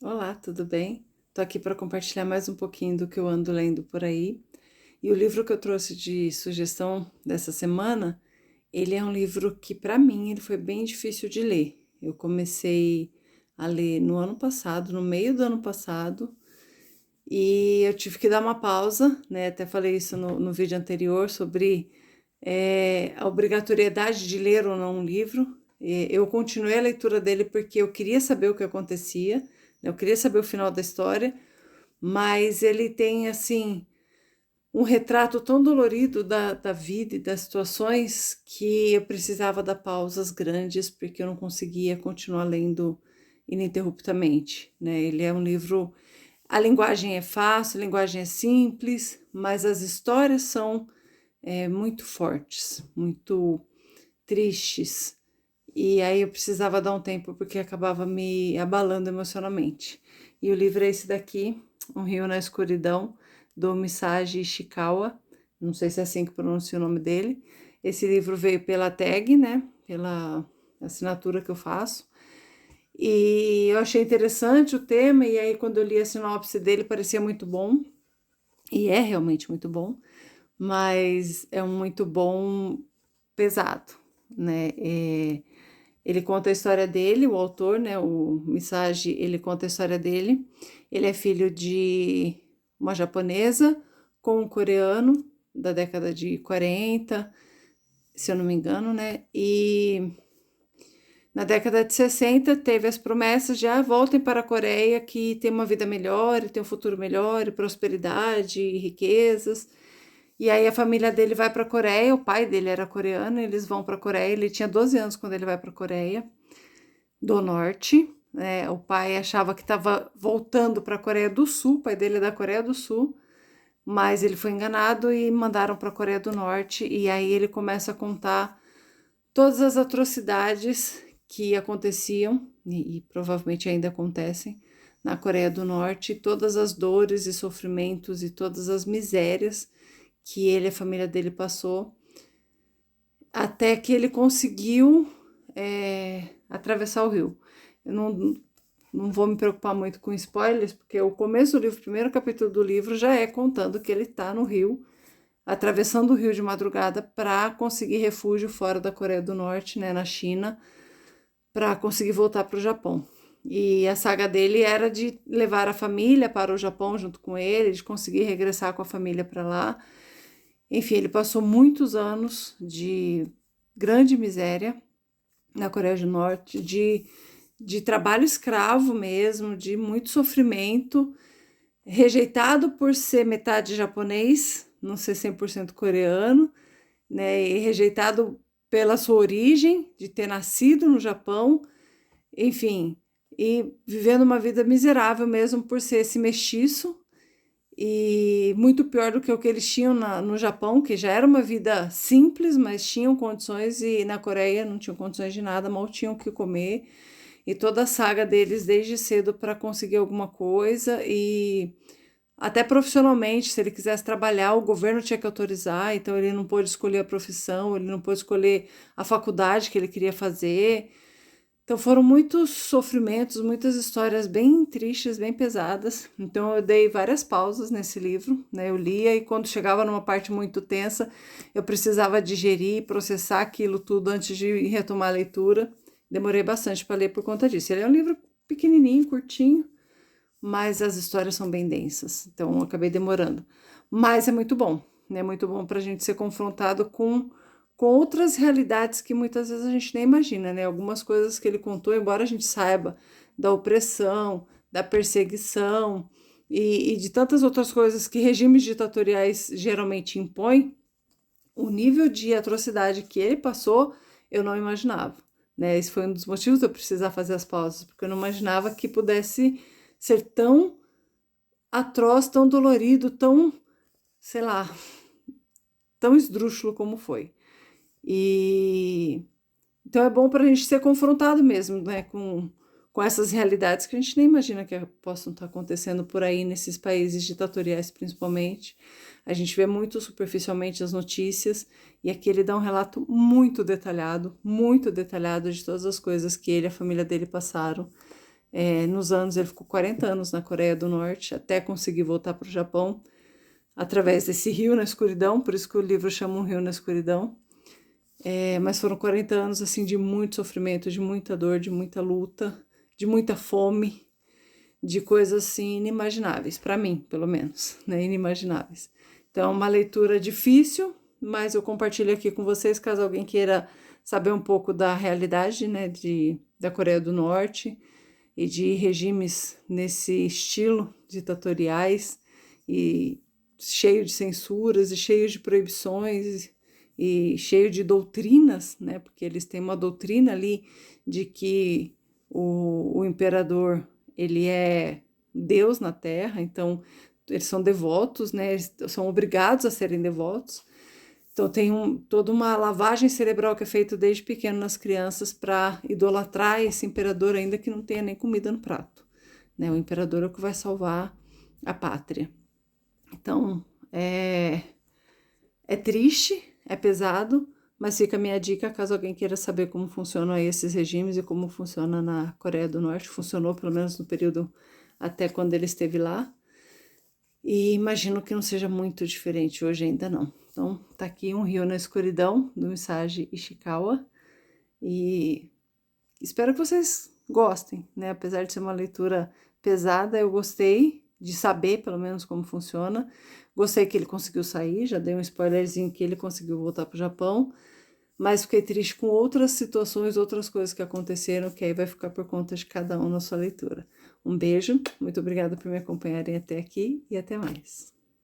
Olá, tudo bem? Tô aqui para compartilhar mais um pouquinho do que eu ando lendo por aí. E o livro que eu trouxe de sugestão dessa semana, ele é um livro que para mim ele foi bem difícil de ler. Eu comecei a ler no ano passado, no meio do ano passado, e eu tive que dar uma pausa, né? Até falei isso no vídeo anterior sobre a obrigatoriedade de ler ou não um livro. Eu continuei a leitura dele porque eu queria saber o que acontecia, né, eu queria saber o final da história, mas ele tem, assim, um retrato tão dolorido da vida e das situações que eu precisava dar pausas grandes porque eu não conseguia continuar lendo ininterruptamente, né? Ele é um livro, a linguagem é fácil, a linguagem é simples, mas as histórias são muito fortes, muito tristes. E aí eu precisava dar um tempo porque acabava me abalando emocionalmente. E o livro é esse daqui, Um Rio na Escuridão, do Misaji Ishikawa. Não sei se é assim que pronuncia o nome dele. Esse livro veio pela tag, né? Pela assinatura que eu faço. E eu achei interessante o tema, e aí quando eu li a sinopse dele parecia muito bom, e é realmente muito bom, mas é um muito bom pesado, né? Ele conta a história dele, o autor, né, o Misaji, ele conta a história dele. Ele é filho de uma japonesa com um coreano da década de 40, se eu não me engano, né? E na década de 60 teve as promessas de voltem para a Coreia que tem uma vida melhor, tem um futuro melhor, e prosperidade, e riquezas. E aí a família dele vai para a Coreia, o pai dele era coreano, eles vão para a Coreia, ele tinha 12 anos quando ele vai para a Coreia do Norte, né? O pai achava que estava voltando para a Coreia do Sul, o pai dele é da Coreia do Sul, mas ele foi enganado e mandaram para a Coreia do Norte, e aí ele começa a contar todas as atrocidades que aconteciam, e provavelmente ainda acontecem, na Coreia do Norte, todas as dores e sofrimentos e todas as misérias que ele e a família dele passou, até que ele conseguiu atravessar o rio. Eu não vou me preocupar muito com spoilers, porque o começo do livro, o primeiro capítulo do livro, já é contando que ele está no rio, atravessando o rio de madrugada para conseguir refúgio fora da Coreia do Norte, né, na China, para conseguir voltar para o Japão. E a saga dele era de levar a família para o Japão junto com ele, de conseguir regressar com a família para lá. Enfim, ele passou muitos anos de grande miséria na Coreia do Norte, de trabalho escravo mesmo, de muito sofrimento, rejeitado por ser metade japonês, não ser 100% coreano, né, e rejeitado pela sua origem, de ter nascido no Japão, enfim, e vivendo uma vida miserável mesmo por ser esse mestiço, e muito pior do que o que eles tinham no Japão, que já era uma vida simples, mas tinham condições, e na Coreia não tinham condições de nada, mal tinham o que comer, e toda a saga deles desde cedo para conseguir alguma coisa, e até profissionalmente, se ele quisesse trabalhar, o governo tinha que autorizar, então ele não pôde escolher a profissão, ele não pôde escolher a faculdade que ele queria fazer. Então foram muitos sofrimentos, muitas histórias bem tristes, bem pesadas. Então eu dei várias pausas nesse livro, né? Eu lia e quando chegava numa parte muito tensa, eu precisava digerir, processar aquilo tudo antes de retomar a leitura. Demorei bastante para ler por conta disso. Ele é um livro pequenininho, curtinho, mas as histórias são bem densas, então eu acabei demorando. Mas é muito bom, né? É muito bom para a gente ser confrontado com outras realidades que muitas vezes a gente nem imagina, né? Algumas coisas que ele contou, embora a gente saiba da opressão, da perseguição e de tantas outras coisas que regimes ditatoriais geralmente impõem, o nível de atrocidade que ele passou, eu não imaginava. Né? Esse foi um dos motivos de eu precisar fazer as pausas, porque eu não imaginava que pudesse ser tão atroz, tão dolorido, tão, sei lá, tão esdrúxulo como foi. E então é bom para a gente ser confrontado mesmo, né, com essas realidades que a gente nem imagina que possam estar acontecendo por aí nesses países ditatoriais, principalmente. A gente vê muito superficialmente as notícias e aqui ele dá um relato muito detalhado de todas as coisas que ele e a família dele passaram. Nos anos, ele ficou 40 anos na Coreia do Norte, até conseguir voltar para o Japão, através desse rio na escuridão, por isso que o livro chama Um Rio na Escuridão. Mas foram 40 anos assim de muito sofrimento, de muita dor, de muita luta, de muita fome, de coisas assim inimagináveis, para mim, pelo menos, né? Inimagináveis. Então, uma leitura difícil, mas eu compartilho aqui com vocês, caso alguém queira saber um pouco da realidade, né, da Coreia do Norte e de regimes nesse estilo ditatoriais e cheio de censuras e cheio de proibições e cheio de doutrinas, né? Porque eles têm uma doutrina ali de que o imperador, ele é Deus na Terra, então eles são devotos, né? Eles são obrigados a serem devotos. Então tem toda uma lavagem cerebral que é feita desde pequeno nas crianças para idolatrar esse imperador, ainda que não tenha nem comida no prato, né? O imperador é o que vai salvar a pátria. Então é triste, é pesado, mas fica a minha dica caso alguém queira saber como funcionam aí esses regimes e como funciona na Coreia do Norte. Funcionou pelo menos no período até quando ele esteve lá. E imagino que não seja muito diferente hoje, ainda não. Então, tá aqui Um Rio na Escuridão, do Isagi Ishikawa. E espero que vocês gostem, né? Apesar de ser uma leitura pesada, eu gostei de saber, pelo menos, como funciona. Gostei que ele conseguiu sair, já dei um spoilerzinho que ele conseguiu voltar para o Japão. Mas fiquei triste com outras situações, outras coisas que aconteceram, que aí vai ficar por conta de cada um na sua leitura. Um beijo, muito obrigada por me acompanharem até aqui e até mais.